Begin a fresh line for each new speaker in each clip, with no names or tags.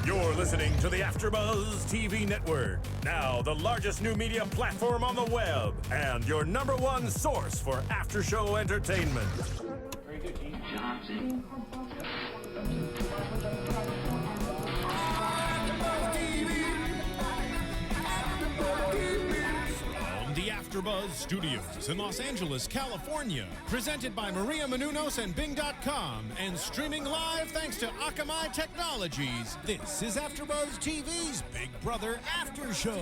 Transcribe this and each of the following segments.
You're listening to the AFTERBUZZ TV network, now the largest new media platform on the web, and your number one source for after-show entertainment.
Very good, Dean Johnson.
The AFTERBUZZ Studios in Los Angeles, California. Presented by Maria Menounos and Bing.com and streaming live thanks to Akamai Technologies. This is AFTERBUZZ TV's Big Brother After Show.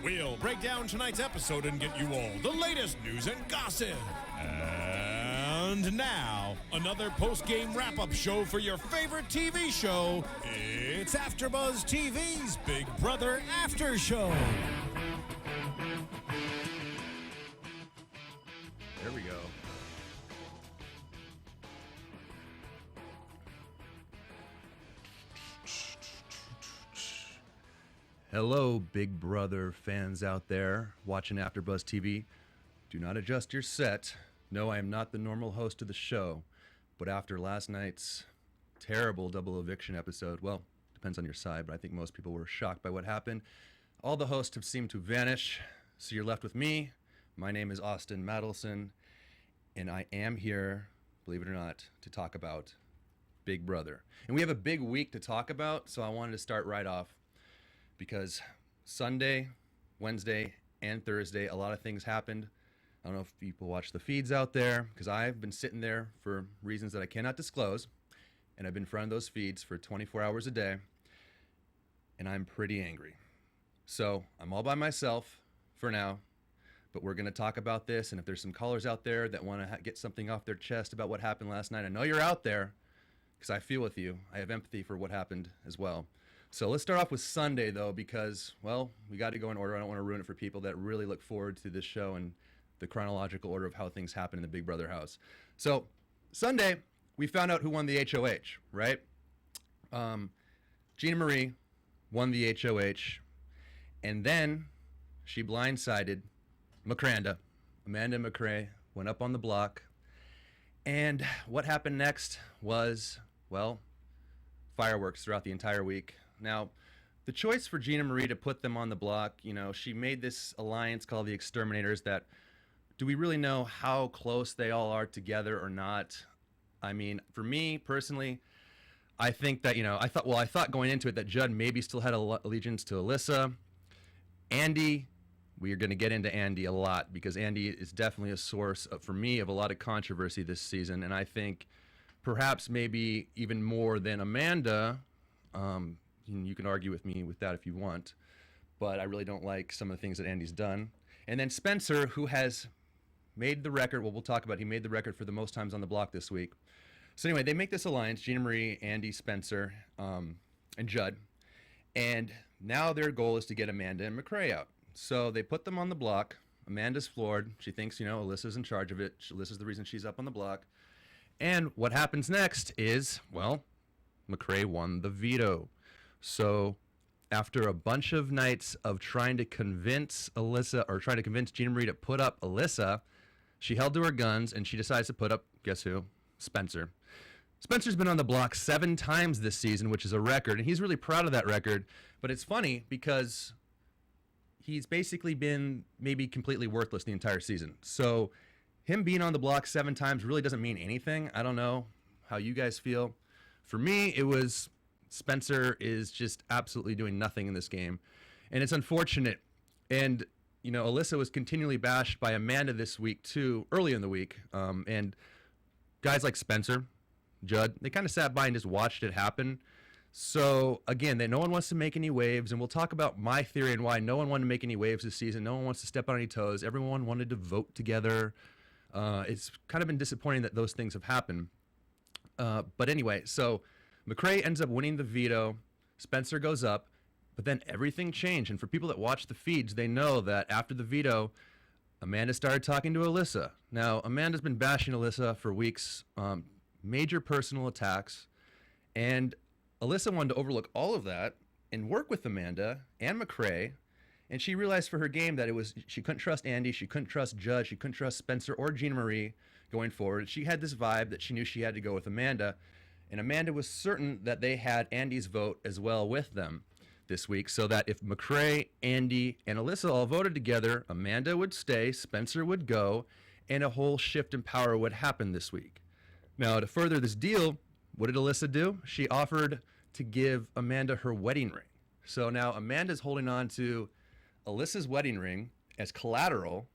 We'll break down tonight's episode and get you all the latest news and gossip. And now, another post-game wrap-up show for your favorite TV show. It's AFTERBUZZ TV's Big Brother After Show.
There we go. Hello, Big Brother fans out there watching AFTERBUZZ TV. Do not adjust your set. No, I am not the normal host of the show. But after last night's terrible double eviction episode, well, depends on your side, but I think most people were shocked by what happened. All the hosts have seemed to vanish, so you're left with me. My name is Austin Matelson, and I am here, believe it or not, to talk about Big Brother. And we have a big week to talk about, so I wanted to start right off because Sunday, Wednesday, and Thursday, a lot of things happened. I don't know if people watch the feeds out there, because I've been sitting there for reasons that I cannot disclose, and I've been in front of those feeds for 24 hours a day, and I'm pretty angry. So I'm all by myself for now. But we're going to talk about this, and if there's some callers out there that want to get something off their chest about what happened last night, I know you're out there because I feel with you. I have empathy for what happened as well. So let's start off with Sunday, though, because, well, we got to go in order. I don't want to ruin it for people that really look forward to this show and the chronological order of how things happen in the Big Brother house. So Sunday, we found out who won the HOH, right? Gina Marie won the HOH, and then she blindsided Amanda McCray went up on the block, and what happened next was, well, fireworks throughout the entire week. Now, the choice for Gina Marie to put them on the block, you know, she made this alliance called the Exterminators that, do we really know how close they all are together or not? I mean, for me personally, I think that, you know, I thought going into it that Judd maybe still had allegiance to Alyssa. Andy, we are going to get into Andy a lot because Andy is definitely a source for me of a lot of controversy this season, and I think perhaps maybe even more than Amanda. You can argue with me with that if you want, but I really don't like some of the things that Andy's done. And then Spencer, who has made the record, well, we'll talk about, he made the record for the most times on the block this week. So anyway, they make this alliance, Gina Marie, Andy, Spencer, and Judd, and now their goal is to get Amanda and McCray out. So they put them on the block. Amanda's floored. She thinks, you know, Alyssa's in charge of it. Alyssa's the reason she's up on the block. And what happens next is, well, McCray won the veto. So after a bunch of nights of trying to convince Alyssa, or trying to convince Gina Marie to put up Alyssa, she held to her guns and she decides to put up, guess who? Spencer. Spencer's been on the block 7 times this season, which is a record, and he's really proud of that record. But it's funny because he's basically been maybe completely worthless the entire season. So him being on the block 7 times really doesn't mean anything. I don't know how you guys feel. For me, it was Spencer is just absolutely doing nothing in this game. And it's unfortunate. And, you know, Alyssa was continually bashed by Amanda this week, too, early in the week. And guys like Spencer, Judd, they kind of sat by and just watched it happen. So, again, no one wants to make any waves, and we'll talk about my theory and why no one wanted to make any waves this season. No one wants to step on any toes. Everyone wanted to vote together. It's kind of been disappointing that those things have happened. But anyway, so McCray ends up winning the veto. Spencer goes up, but then everything changed. And for people that watch the feeds, they know that after the veto, Amanda started talking to Alyssa. Now, Amanda's been bashing Alyssa for weeks, major personal attacks, and Alyssa wanted to overlook all of that and work with Amanda and McCray, and she realized for her game that she couldn't trust Andy, she couldn't trust Judd, she couldn't trust Spencer or Gina Marie going forward. She had this vibe that she knew she had to go with Amanda, And Amanda was certain that they had Andy's vote as well with them this week, so that if McCrae, Andy, and Alyssa all voted together, Amanda would stay, Spencer would go, and a whole shift in power would happen this week. Now, to further this deal, what did Alyssa do? She offered to give Amanda her wedding ring. So now Amanda's holding on to Alyssa's wedding ring as collateral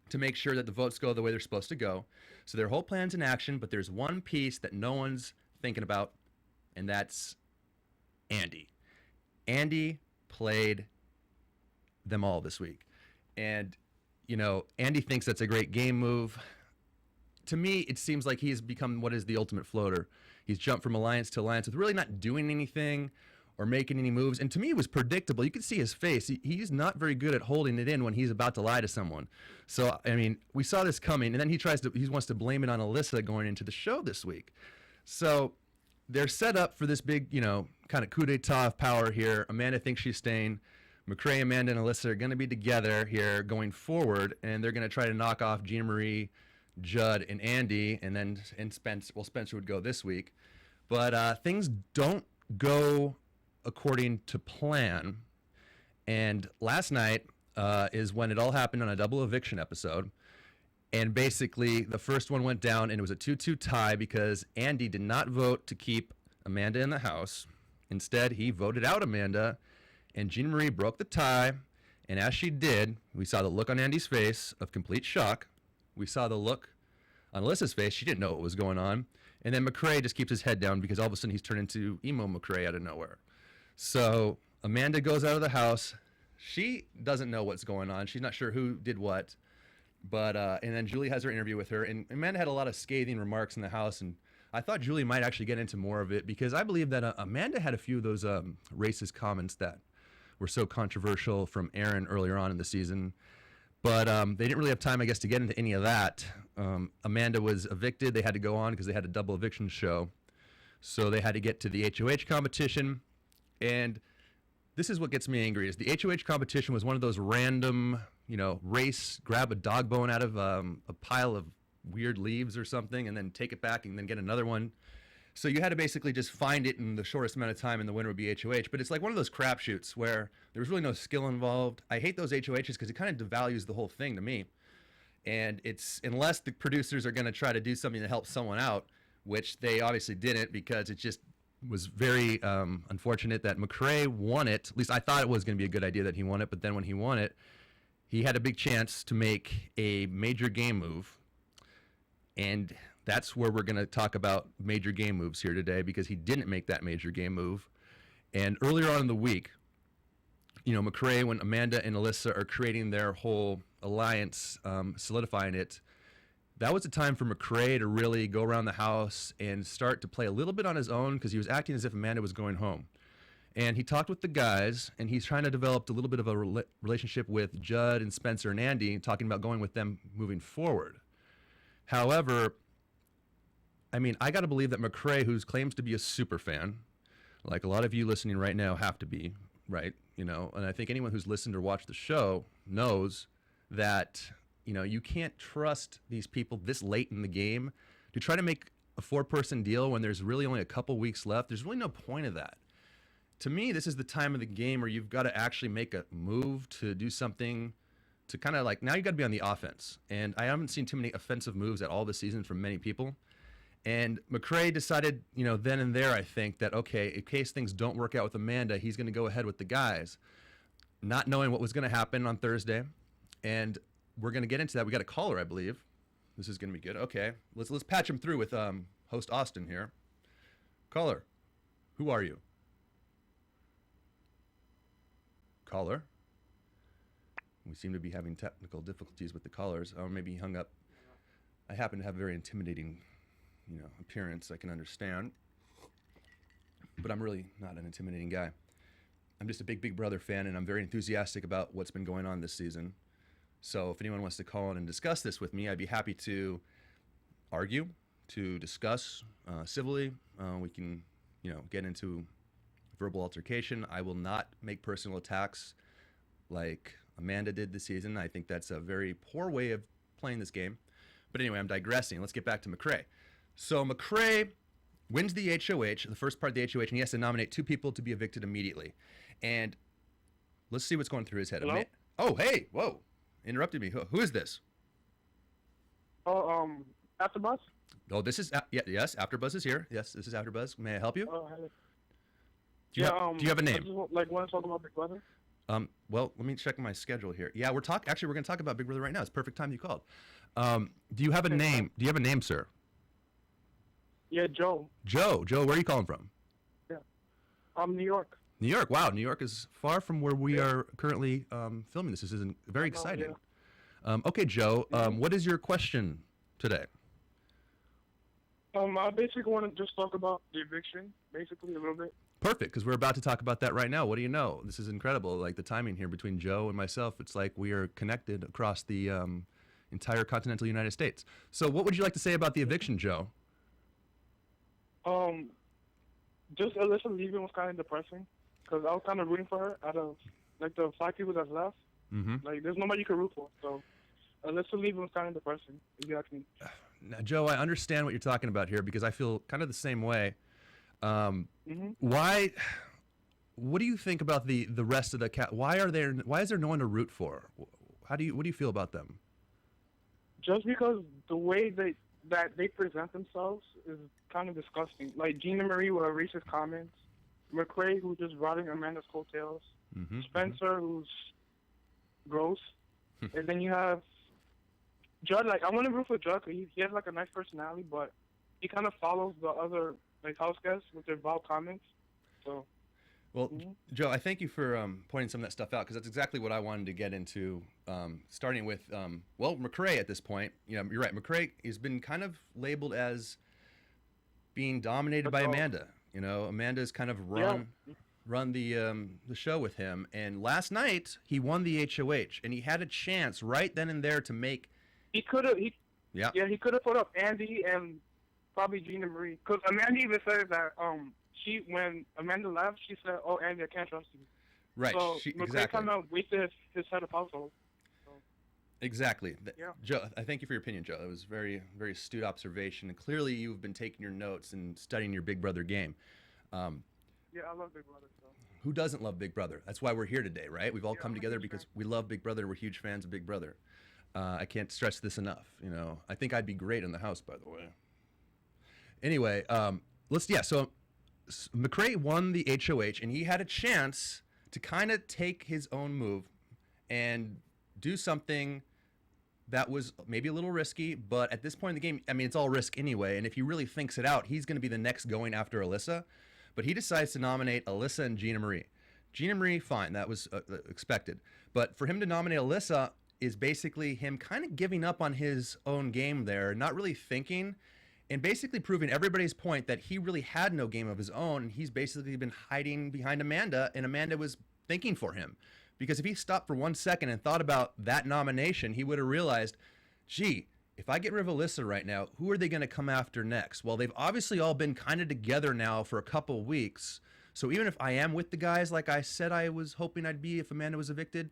to make sure that the votes go the way they're supposed to go. So their whole plan's in action, but there's one piece that no one's thinking about, and that's Andy. Andy played them all this week. And, you know, Andy thinks that's a great game move. To me, it seems like he's become what is the ultimate floater. He's jumped from alliance to alliance with really not doing anything or making any moves. And to me, it was predictable. You could see his face. He's not very good at holding it in when he's about to lie to someone. So, I mean, we saw this coming. And then he wants to blame it on Alyssa going into the show this week. So they're set up for this big, you know, kind of coup d'etat of power here. Amanda thinks she's staying. McCrae, Amanda, and Alyssa are going to be together here going forward. And they're going to try to knock off Gina Marie, Judd, and Andy. And Spencer would go this week. But things don't go according to plan. And last night is when it all happened on a double eviction episode. And basically the first one went down and it was a 2-2 tie because Andy did not vote to keep Amanda in the house. Instead, he voted out Amanda, and Gina Marie broke the tie. And as she did, we saw the look on Andy's face of complete shock. We saw the look on Alyssa's face. She didn't know what was going on. And then McCrae just keeps his head down because all of a sudden he's turned into emo McCrae out of nowhere. So Amanda goes out of the house. She doesn't know what's going on. She's not sure who did what. But and then Julie has her interview with her. And Amanda had a lot of scathing remarks in the house. And I thought Julie might actually get into more of it because I believe that Amanda had a few of those racist comments that were so controversial from Aaron earlier on in the season. But they didn't really have time, I guess, to get into any of that. Amanda was evicted. They had to go on because they had a double eviction show. So they had to get to the HOH competition. And this is what gets me angry, is the HOH competition was one of those random, you know, race, grab a dog bone out of a pile of weird leaves or something and then take it back and then get another one. So you had to basically just find it in the shortest amount of time and the winner would be HOH. But it's like one of those crapshoots where there's really no skill involved. I hate those HOHs because it kind of devalues the whole thing to me. And it's, unless the producers are going to try to do something to help someone out, which they obviously didn't because it just was very unfortunate that McCrae won it. At least I thought it was going to be a good idea that he won it. But then when he won it, he had a big chance to make a major game move. And that's where we're going to talk about major game moves here today because he didn't make that major game move. And earlier on in the week, you know, McCrae, when Amanda and Alyssa are creating their whole alliance, solidifying it, that was a time for McCrae to really go around the house and start to play a little bit on his own because he was acting as if Amanda was going home. And he talked with the guys, and he's trying to develop a little bit of a relationship with Judd and Spencer and Andy, talking about going with them moving forward. However, I mean, I got to believe that McCrae, who claims to be a super fan, like a lot of you listening right now have to be, right? You know, and I think anyone who's listened or watched the show knows that, you know, you can't trust these people this late in the game to try to make a 4-person deal when there's really only a couple weeks left. There's really no point of that. To me, this is the time of the game where you've got to actually make a move to do something to kind of like, now you got to be on the offense. And I haven't seen too many offensive moves at all this season from many people. And McCrae decided, you know, then and there, I think, that, okay, in case things don't work out with Amanda, he's going to go ahead with the guys, not knowing what was going to happen on Thursday. And we're going to get into that. We got a caller, I believe. This is going to be good. Okay, let's patch him through with host Austin here. Caller, who are you? Caller? We seem to be having technical difficulties with the callers. Or maybe he hung up. I happen to have a very intimidating, you know, appearance. I can understand. But I'm really not an intimidating guy. I'm just a Big Brother fan, and I'm very enthusiastic about what's been going on this season. So if anyone wants to call in and discuss this with me, I'd be happy to argue, to discuss civilly. We can, you know, get into verbal altercation. I will not make personal attacks like Amanda did this season. I think that's a very poor way of playing this game. But anyway, I'm digressing. Let's get back to McCrae. So McCrae wins the HOH, the first part of the HOH, and he has to nominate 2 people to be evicted immediately. And let's see what's going through his head.
Hello?
Oh, hey, whoa, interrupted me. Who is this?
Oh, AFTERBUZZ?
Oh, this is yes. AfterBuzz is here. Yes, this is AfterBuzz. May I help you?
Oh, hey.
Do you have a
I
name?
just want to talk about Big Brother.
Well, let me check my schedule here. Yeah, we're going to talk about Big Brother right now. It's perfect time you called. Do you have a name? Do you have a name, sir?
Yeah, Joe.
Joe, where are you calling from?
Yeah. New York.
New York. Wow, New York is far from where we are currently filming this. This is very exciting.
Yeah.
Okay, Joe, what is your question today?
I basically want to just talk about the eviction, basically, a little bit.
Perfect, because we're about to talk about that right now. What do you know? This is incredible. Like the timing here between Joe and myself, it's like we are connected across the entire continental United States. So what would you like to say about the eviction, Joe?
Just Alyssa leaving was kind of depressing, because I was kind of rooting for her out of, like, the 5 people that's left.
Mm-hmm.
Like, there's nobody you can root for, so Alyssa leaving was kind of depressing, if you ask me.
Now, Joe, I understand what you're talking about here because I feel kind of the same way. Why? What do you think about the rest of the cat? Why is there no one to root for? What do you feel about them?
Just because the way that they present themselves is kind of disgusting. Like Gina Marie with her racist comments, McCray who's just riding Amanda's coattails, Spencer who's gross, and then you have Judd. Like I want to root for Judd because he has like a nice personality, but he kind of follows the other like house guests with their vile comments. So.
Well, Joe, I thank you for pointing some of that stuff out because that's exactly what I wanted to get into. Starting with, McCray at this point. You know, you're right. McCray has been kind of labeled as being dominated by Amanda. You know, Amanda's kind of run the show with him. And last night he won the HOH, and he had a chance right then and there to make.
He could have. He could have put up Andy and probably Gina Marie because Amanda even said that when Amanda left, she said, "Oh, Andy, I can't trust you."
Right.
So McCray kind of wasted his head of household. So.
Exactly.
Yeah.
Joe, I thank you for your opinion, Joe. It was very, very astute observation, and clearly you've been taking your notes and studying your Big Brother game.
Yeah, I love Big Brother. So.
Who doesn't love Big Brother? That's why we're here today, right? We've all come together because we love Big Brother. We're huge fans of Big Brother. I can't stress this enough. You know, I think I'd be great in the house, by the way. Anyway, So McCray won the HOH, and he had a chance to kind of take his own move and do something that was maybe a little risky, but at this point in the game, I mean, it's all risk anyway, and if he really thinks it out, he's going to be the next going after Alyssa. But he decides to nominate Alyssa and Gina Marie. Gina Marie, fine, that was expected. But for him to nominate Alyssa is basically him kind of giving up on his own game there, not really thinking, and basically proving everybody's point that he really had no game of his own. He's basically been hiding behind Amanda, and Amanda was thinking for him. Because if he stopped for 1 second and thought about that nomination, he would have realized, gee, if I get rid of Alyssa right now, who are they going to come after next? Well, they've obviously all been kind of together now for a couple weeks. So even if I am with the guys like I said I was hoping I'd be if Amanda was evicted,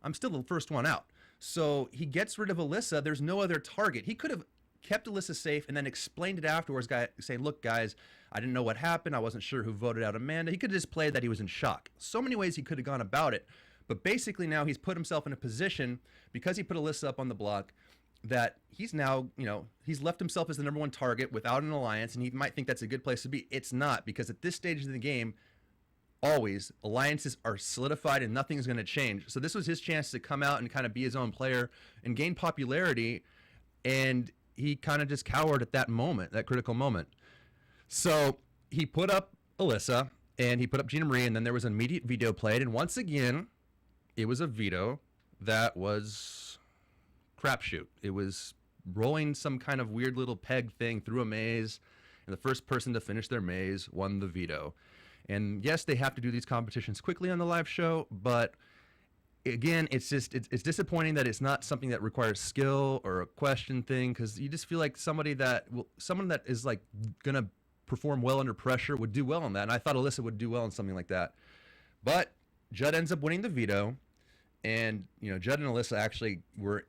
I'm still the first one out. So he gets rid of Alyssa. There's no other target. He could have kept Alyssa safe and then explained it afterwards, saying, look, guys, I didn't know what happened. I wasn't sure who voted out Amanda. He could have just played that he was in shock. So many ways he could have gone about it. But basically now he's put himself in a position, because he put Alyssa up on the block, that he's now, he's left himself as the number one target without an alliance, and he might think that's a good place to be. It's not, because at this stage of the game, always, alliances are solidified and nothing's going to change. So this was his chance to come out and kind of be his own player and gain popularity, and he kind of just cowered at that moment, that critical moment. So he put up Alyssa, and he put up Gina Marie, and then there was an immediate veto played, and once again, it was a veto that was crapshoot. It was rolling some kind of weird little peg thing through a maze, and the first person to finish their maze won the veto. And yes, they have to do these competitions quickly on the live show, but again, it's disappointing that it's not something that requires skill or a question thing, because you just feel like someone that is like gonna perform well under pressure would do well on that. And I thought Alyssa would do well on something like that. But Judd ends up winning the veto, and Judd and Alyssa actually were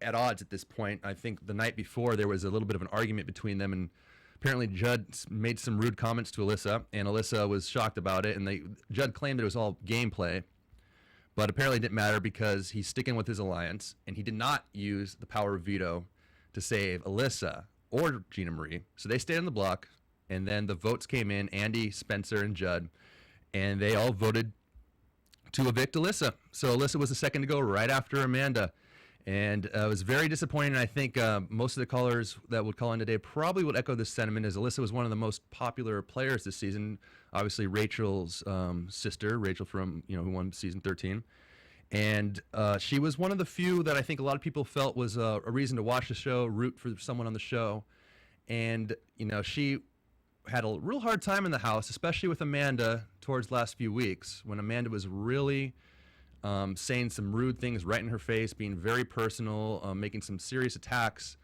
at odds at this point. I think the night before there was a little bit of an argument between them, and apparently Judd made some rude comments to Alyssa, and Alyssa was shocked about it, and Judd claimed that it was all gameplay, but apparently it didn't matter because he's sticking with his alliance, and he did not use the power of veto to save Alyssa or Gina Marie. So they stayed on the block, and then the votes came in, Andy, Spencer, and Judd, and they all voted to evict Alyssa. So Alyssa was the second to go right after Amanda. And it was very disappointing. I think most of the callers that would call in today probably would echo this sentiment, as Alyssa was one of the most popular players this season. Obviously, Rachel's sister, Rachel from, who won season 13. And she was one of the few that I think a lot of people felt was a reason to watch the show, root for someone on the show. And, she had a real hard time in the house, especially with Amanda towards the last few weeks, when Amanda was really saying some rude things right in her face, being very personal, making some serious attacks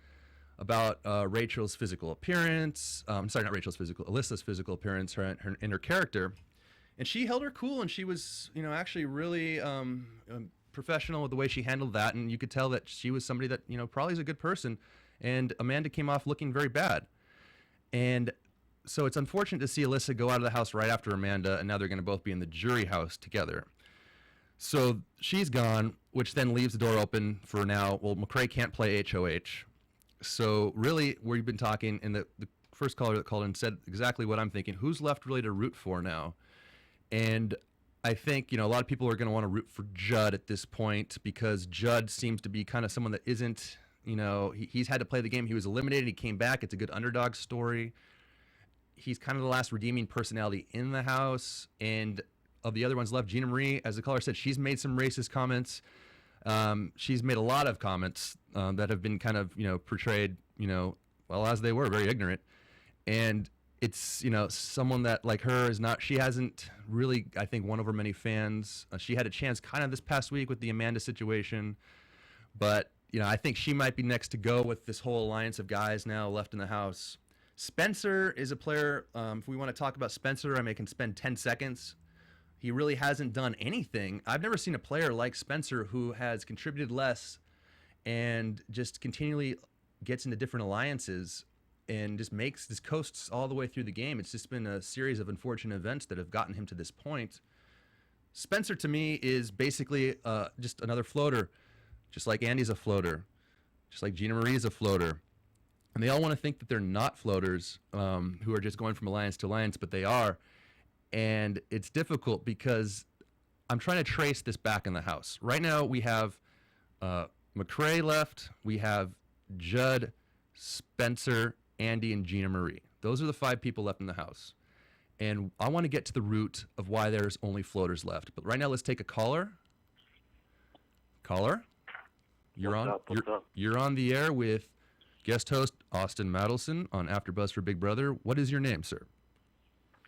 about Rachel's physical appearance. Sorry, not Rachel's physical, Alyssa's physical appearance, and her character. And she held her cool, and she was, actually really professional with the way she handled that. And you could tell that she was somebody that, probably is a good person. And Amanda came off looking very bad. And so it's unfortunate to see Alyssa go out of the house right after Amanda, and now they're going to both be in the jury house together. So she's gone, which then leaves the door open for now. Well, McCrae can't play HOH. So really, we've been talking, and the first caller that called in said exactly what I'm thinking. Who's left really to root for now? And I think, a lot of people are going to want to root for Judd at this point, because Judd seems to be kind of someone that isn't, he's had to play the game. He was eliminated. He came back. It's a good underdog story. He's kind of the last redeeming personality in the house. And of the other ones left, Gina Marie, as the caller said, she's made some racist comments. She's made a lot of comments that have been kind of, portrayed, well, as they were, very ignorant. And it's, someone that, like her, is not, she hasn't really, I think, won over many fans. She had a chance kind of this past week with the Amanda situation. But, I think she might be next to go with this whole alliance of guys now left in the house. Spencer is a player. If we want to talk about Spencer, I can spend 10 seconds. He really hasn't done anything. I've never seen a player like Spencer who has contributed less and just continually gets into different alliances and just coasts all the way through the game. It's just been a series of unfortunate events that have gotten him to this point. Spencer, to me, is basically just another floater, just like Andy's a floater, just like Gina Marie is a floater. And they all want to think that they're not floaters who are just going from alliance to alliance, but they are. And it's difficult because I'm trying to trace this back in the house. Right now we have McCrae left. We have Judd, Spencer, Andy, and Gina Marie. Those are the 5 people left in the house. And I want to get to the root of why there's only floaters left. But right now let's take a caller. Caller, you're you're on the air with guest host Austin Matelson on AFTERBUZZ for Big Brother. What is your name, sir?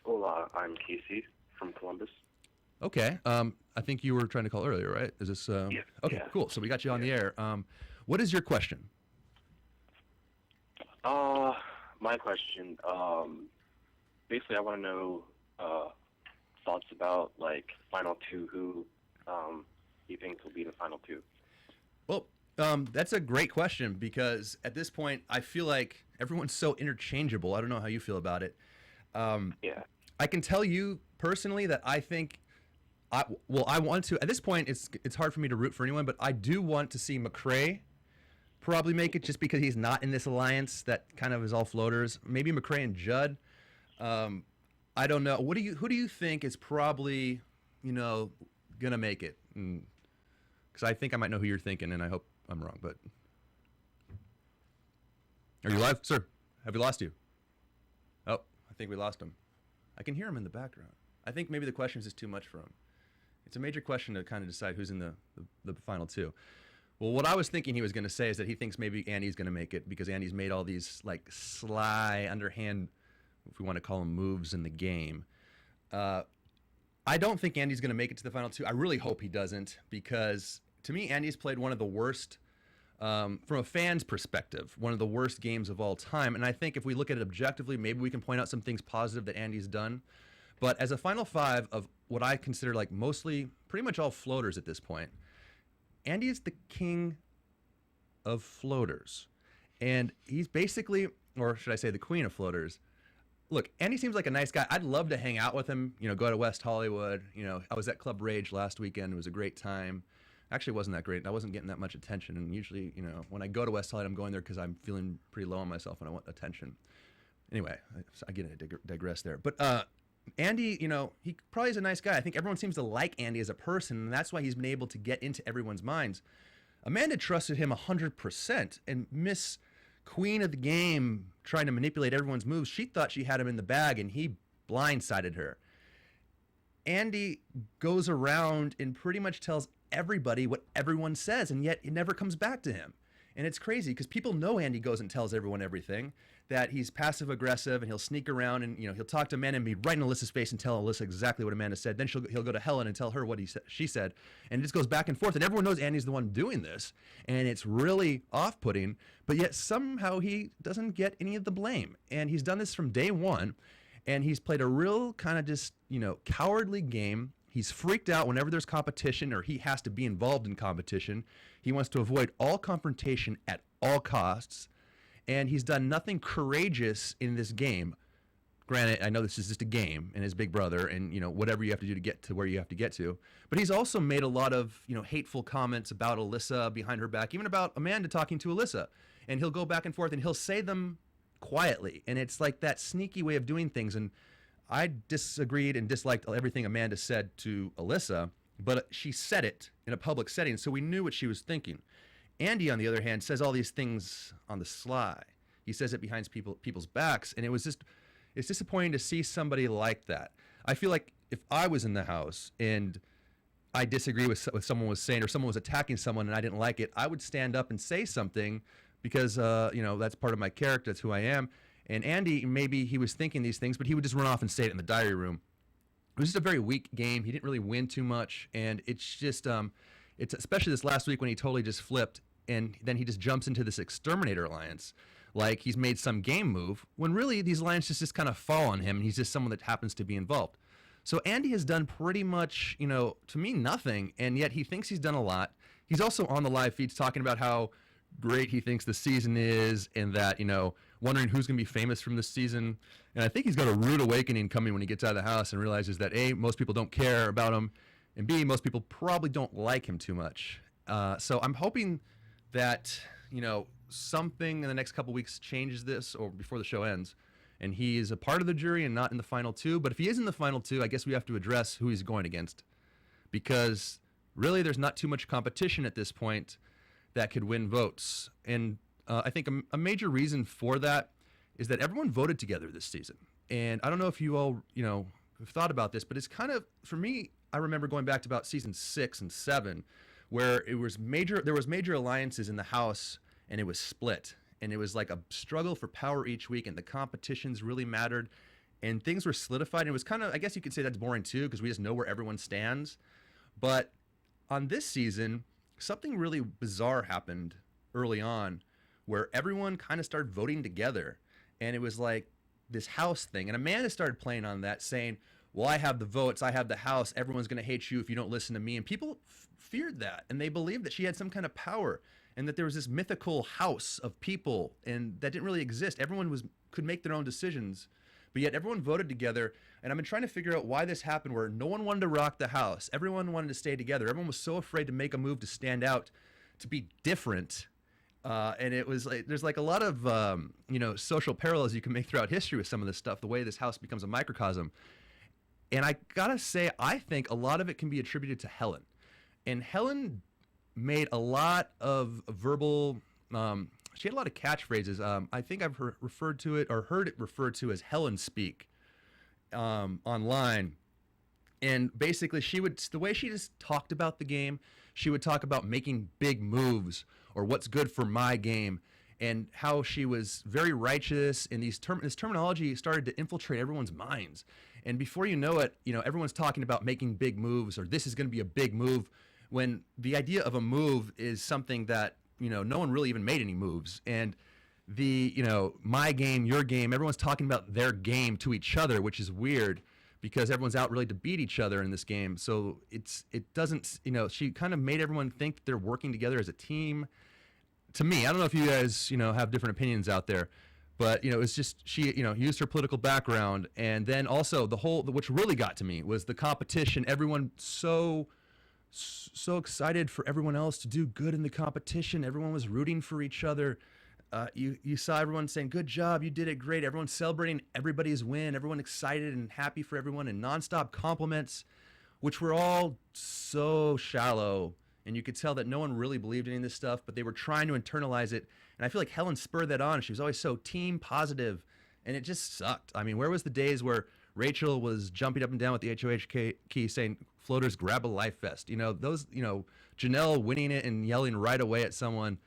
Well, I'm Casey from Columbus.
Okay. I think you were trying to call earlier, right? Is this?
Yeah.
Okay,
Yeah.
Cool. So we got you on the air. What is your question?
My question, basically I want to know thoughts about, final 2, who you think will be the final 2.
Well, that's a great question, because at this point I feel like everyone's so interchangeable. I don't know how you feel about it.
Yeah.
I can tell you personally that I think, I want to, at this point, it's hard for me to root for anyone, but I do want to see McCrae probably make it, just because he's not in this alliance that kind of is all floaters. Maybe McCrae and Judd. I don't know. Who do you think is probably, gonna make it? Because I think I might know who you're thinking, and I hope I'm wrong, but. Are you live, sir? Have we lost you? Oh, I think we lost him. I can hear him in the background. I think maybe the question is just too much for him. It's a major question to kind of decide who's in the final 2. Well, what I was thinking he was going to say is that he thinks maybe Andy's going to make it, because Andy's made all these sly, underhand, if we want to call them, moves in the game. I don't think Andy's going to make it to the final 2. I really hope he doesn't, because to me, Andy's played one of the worst, from a fan's perspective, one of the worst games of all time. And I think if we look at it objectively, maybe we can point out some things positive that Andy's done. But as a final 5 of what I consider mostly, pretty much all floaters at this point, Andy is the king of floaters. And he's basically, or should I say the queen of floaters. Look, Andy seems like a nice guy. I'd love to hang out with him, go to West Hollywood. I was at Club Rage last weekend. It was a great time. Actually, it wasn't that great. I wasn't getting that much attention. And usually, when I go to West Hollywood, I'm going there because I'm feeling pretty low on myself and I want attention. Anyway, I get to digress there. But Andy, he probably is a nice guy. I think everyone seems to like Andy as a person, and that's why he's been able to get into everyone's minds. Amanda trusted him 100%, and Miss Queen of the Game, trying to manipulate everyone's moves, she thought she had him in the bag, and he blindsided her. Andy goes around and pretty much tells everybody what everyone says, and yet it never comes back to him. And it's crazy because people know Andy goes and tells everyone everything, that he's passive aggressive and he'll sneak around and he'll talk to Amanda and be right in Alyssa's face and tell Alyssa exactly what Amanda said. Then he'll go to Helen and tell her what she said, and it just goes back and forth. And everyone knows Andy's the one doing this, and it's really off-putting. But yet somehow he doesn't get any of the blame, and he's done this from day one, and he's played a real kind of just cowardly game. He's freaked out whenever there's competition or he has to be involved in competition. He wants to avoid all confrontation at all costs. And he's done nothing courageous in this game. Granted, I know this is just a game and his Big Brother and, whatever you have to do to get to where you have to get to. But he's also made a lot of, hateful comments about Alyssa behind her back, even about Amanda talking to Alyssa. And he'll go back and forth and he'll say them quietly. And it's like that sneaky way of doing things. And I disagreed and disliked everything Amanda said to Alyssa, but she said it in a public setting, so we knew what she was thinking. Andy, on the other hand, says all these things on the sly. He says it behind people's backs, and it's disappointing to see somebody like that. I feel like if I was in the house and I disagree with what someone was saying or someone was attacking someone and I didn't like it, I would stand up and say something because, that's part of my character. That's who I am. And Andy, maybe he was thinking these things, but he would just run off and say it in the diary room. It was just a very weak game. He didn't really win too much. And it's just, it's especially this last week when he totally just flipped and then he just jumps into this exterminator alliance like he's made some game move when really these alliances just kind of fall on him and he's just someone that happens to be involved. So Andy has done pretty much, to me, nothing. And yet he thinks he's done a lot. He's also on the live feeds talking about how great he thinks the season is and that, wondering who's going to be famous from this season. And I think he's got a rude awakening coming when he gets out of the house and realizes that A, most people don't care about him, and B, most people probably don't like him too much. So I'm hoping that, something in the next couple weeks changes this or before the show ends. And he is a part of the jury and not in the final two. But if he is in the final two, I guess we have to address who he's going against. Because really there's not too much competition at this point that could win votes. And I think a major reason for that is that everyone voted together this season. And I don't know if you all, have thought about this, but it's kind of, for me, I remember going back to about season 6 and 7, where there was major alliances in the house and it was split. And it was like a struggle for power each week and the competitions really mattered and things were solidified. And it was kind of, I guess you could say that's boring too, because we just know where everyone stands. But on this season, something really bizarre happened early on where everyone kind of started voting together. And it was like this house thing. And Amanda started playing on that, saying, well, I have the votes, I have the house, everyone's going to hate you if you don't listen to me. And people feared that. And they believed that she had some kind of power and that there was this mythical house of people and that didn't really exist. Everyone could make their own decisions, but yet everyone voted together. And I've been trying to figure out why this happened, where no one wanted to rock the house. Everyone wanted to stay together. Everyone was so afraid to make a move to stand out, to be different. And it was like, there's like a lot of, social parallels you can make throughout history with some of this stuff, the way this house becomes a microcosm. And I gotta say, I think a lot of it can be attributed to Helen. And Helen made a lot of verbal, she had a lot of catchphrases. I think I've heard it referred to as Helen speak online. And basically the way she just talked about the game, she would talk about making big moves or what's good for my game, and how she was very righteous. And this terminology started to infiltrate everyone's minds. And before you know it, everyone's talking about making big moves or this is going to be a big move, when the idea of a move is something that, no one really even made any moves. And my game, your game, everyone's talking about their game to each other, which is weird because everyone's out really to beat each other in this game. So it doesn't, she kind of made everyone think that they're working together as a team. To me, I don't know if you guys, have different opinions out there, But, you know, it's just she, you know, used her political background. And then also which really got to me was the competition. Everyone so excited for everyone else to do good in the competition. Everyone was rooting for each other. You saw everyone saying, good job, you did it great. Everyone celebrating everybody's win. Everyone excited and happy for everyone and nonstop compliments, which were all so shallow. And you could tell that no one really believed in any of this stuff, but they were trying to internalize it. And I feel like Helen spurred that on. She was always so team positive, and it just sucked. I mean, where was the days where Rachel was jumping up and down with the HOH key saying, floaters, grab a life vest? You know, those, you know, Janelle winning it and yelling right away at someone.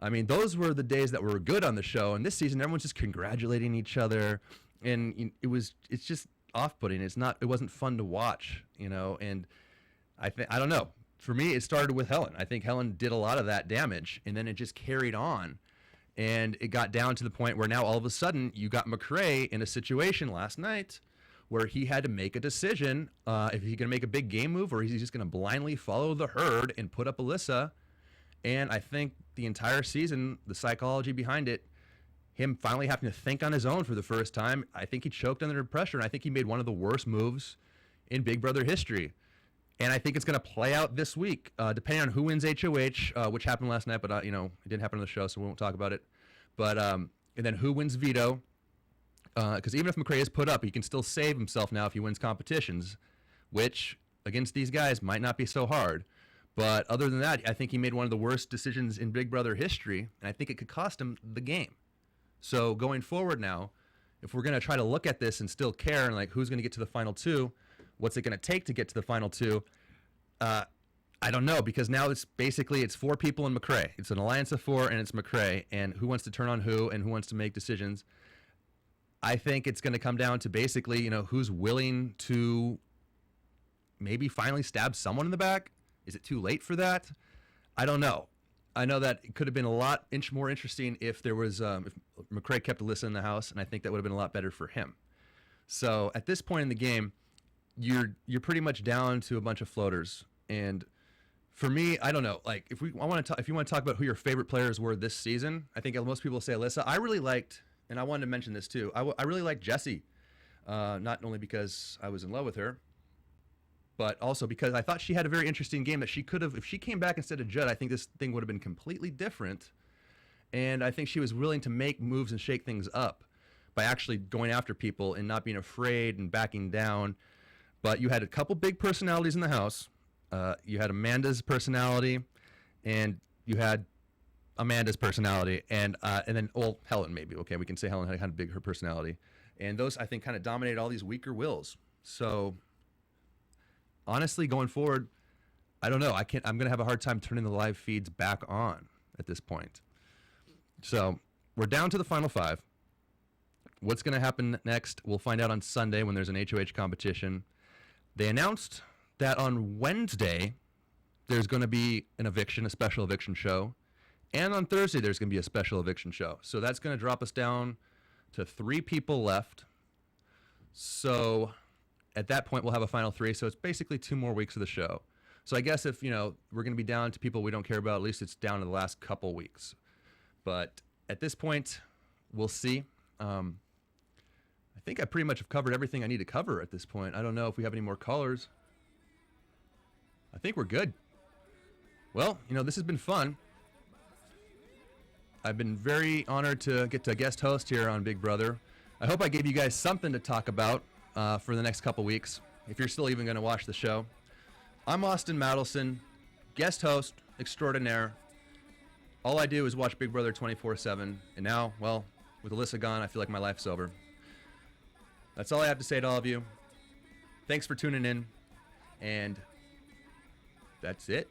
I mean, those were the days that were good on the show. And this season, everyone's just congratulating each other. And it's just off-putting. It wasn't fun to watch, you know, and I don't know. For me, it started with Helen. I think Helen did a lot of that damage, and then it just carried on. And it got down to the point where now all of a sudden you got McCrae in a situation last night where he had to make a decision if he's going to make a big game move or he's just going to blindly follow the herd and put up Alyssa. And I think the entire season, the psychology behind it, him finally having to think on his own for the first time, I think he choked under pressure, and I think he made one of the worst moves in Big Brother history. And I think it's going to play out this week, depending on who wins HOH, which happened last night, but, you know, it didn't happen on the show, so we won't talk about it. But and then who wins veto, because even if McCrae is put up, he can still save himself now if he wins competitions, which, against these guys, might not be so hard. But other than that, I think he made one of the worst decisions in Big Brother history, and I think it could cost him the game. So going forward now, if we're going to try to look at this and still care and, like, who's going to get to the final two, what's it going to take to get to the final two? I don't know, because now it's 4 people in McCrae. It's an alliance of 4, and it's McCrae, and who wants to turn on who and who wants to make decisions. I think it's going to come down to basically, you know, who's willing to maybe finally stab someone in the back. Is it too late for that? I don't know. I know that it could have been a lot more interesting if there was if McCrae kept Alyssa in the house, and I think that would have been a lot better for him. So at this point in the game, you're pretty much down to a bunch of floaters. And for me, I don't know. Like, if you want to talk about who your favorite players were this season, I think most people say Alyssa. I really liked, and I wanted to mention this too, I really liked Jessie. Not only because I was in love with her, but also because I thought she had a very interesting game that she could have, if she came back instead of Judd, I think this thing would have been completely different. And I think she was willing to make moves and shake things up by actually going after people and not being afraid and backing down. But you had a couple big personalities in the house. You had Amanda's personality, and you had Amanda's personality, and then, well, Helen maybe. Okay, we can say Helen had kind of big her personality. And those, I think, kind of dominated all these weaker wills. So honestly, going forward, I don't know. I'm going to have a hard time turning the live feeds back on at this point. So we're down to the final 5. What's going to happen next? We'll find out on Sunday when there's an HOH competition. They announced that on Wednesday, there's going to be a special eviction show. And on Thursday, there's going to be a special eviction show. So that's going to drop us down to 3 people left. So at that point, we'll have a final 3. So it's basically 2 more weeks of the show. So I guess if, you know, we're going to be down to people we don't care about, at least it's down to the last couple weeks. But at this point, we'll see. I think I pretty much have covered everything I need to cover at this point. I don't know if we have any more callers. I think we're good. Well, you know, this has been fun. I've been very honored to get to guest host here on Big Brother. I hope I gave you guys something to talk about for the next couple weeks, if you're still even going to watch the show. I'm Austin Matelson, guest host extraordinaire. All I do is watch Big Brother 24/7, and now, well, with Alyssa gone, I feel like my life's over. That's all I have to say to all of you. Thanks for tuning in, and that's it.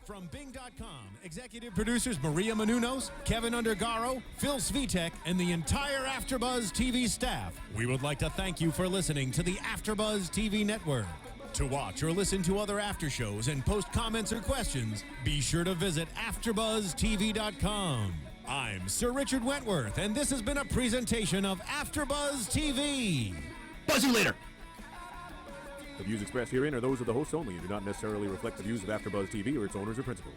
From Bing.com, executive producers Maria Menounos, Kevin Undergaro, Phil Svitek, and the entire AfterBuzz TV staff, we would like to thank you for listening to the AfterBuzz TV network. To watch or listen to other after shows and post comments or questions, be sure to visit AfterBuzzTV.com. I'm Sir Richard Wentworth, and this has been a presentation of AfterBuzz TV.
Buzz you later.
The views expressed herein are those of the hosts only and do not necessarily reflect the views of AfterBuzz TV or its owners or principals.